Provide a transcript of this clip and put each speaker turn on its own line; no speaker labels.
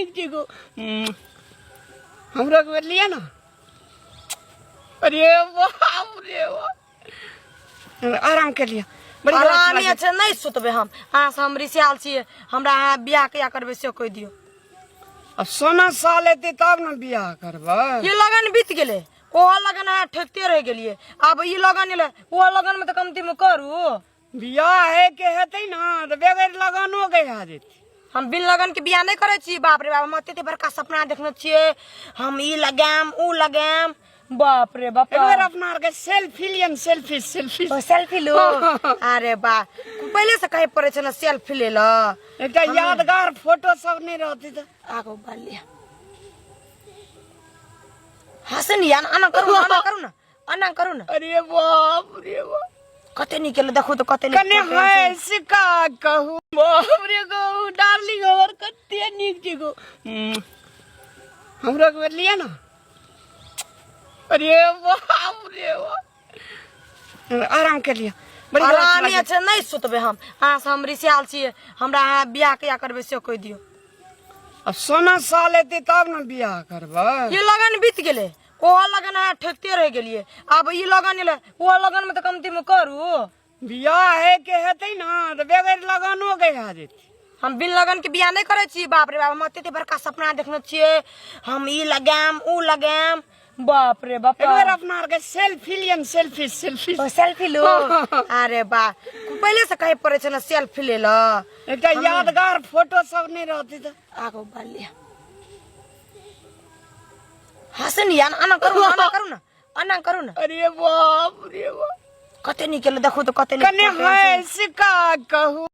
निक को हमरा के लिया ना। अरे बाप रे वाह, आराम कर लिया। बड़ी
आराम अच्छा नहीं सुतबे हम। अहाँ से हम रिसाल छिए, हमरा अहाँ बियाह किया करबे से कह दियो।
अब 16 साल एते तब ना बियाह करबे।
ये लगन बीत गेले, ओहो लगन अहाँ ठेकते रह गेलिए। अब ये लगन ले, ओहो लगन में तो कमती में करू।
बियाह है के हेतै ना तो बगैर लगनो गया जेतै।
हम बिन लगन के बियाह नहीं करे छी। बाप रे बाप, हम एते बड़का सपना देखने छिए, हम ई लगाम ऊ लगाम। बाप रे बाप,
एक बार अपना के सेल्फी लियन। सेल्फी
सेल्फी लो। अरे बा, पहले से कहे पड़े छ ना सेल्फी ले लो।
एकटा यादगार फोटो सब नहीं रहती तो
आगो बालिया हसन यान आना करू ना आना करू ना।
अरे बाप रे बाप,
कते निकल देखो तो कते
कने है सिका कहू। बाप रे कहू डार्लिंग और कते निक को हमरा के लिया ना। अरे बाप रे वाह, आराम कर लिया। बड़ी
आराम अच्छा नहीं सुतबे हम। अहाँ से हम रिसाल छिए, हमरा अहाँ बियाह किया करबे से कह दियो।
अब 16 साल एते तब ना बियाह करबे।
ये लगन बीत गेले, ओहो लगन अहाँ ठेकते रह गेलिए। अब ये लगन ले, ओहो लगन में तो कमती में करू।
बियाह है के हेतै ना तो बगैर लगनो गया जेतै।
हम बिन लगन के बियाह नहीं करे छी। बाप रे बाप, हम एते बड़का सपना देखने छिए, हम ई लगाम ऊ लगाम। बाप रे बाप,
एक बार अपना के सेल्फी लियन। सेल्फी
लो। अरे बा, पहले से कहे पड़े छ ना सेल्फी ले लो।
एकटा यादगार फोटो सब नहीं रहती तो
आगो बालिया हसन यान आना करू ना आना करू ना।
अरे बाप रे बाप,
कते निकल देखो तो कते
कने है सिका कहू।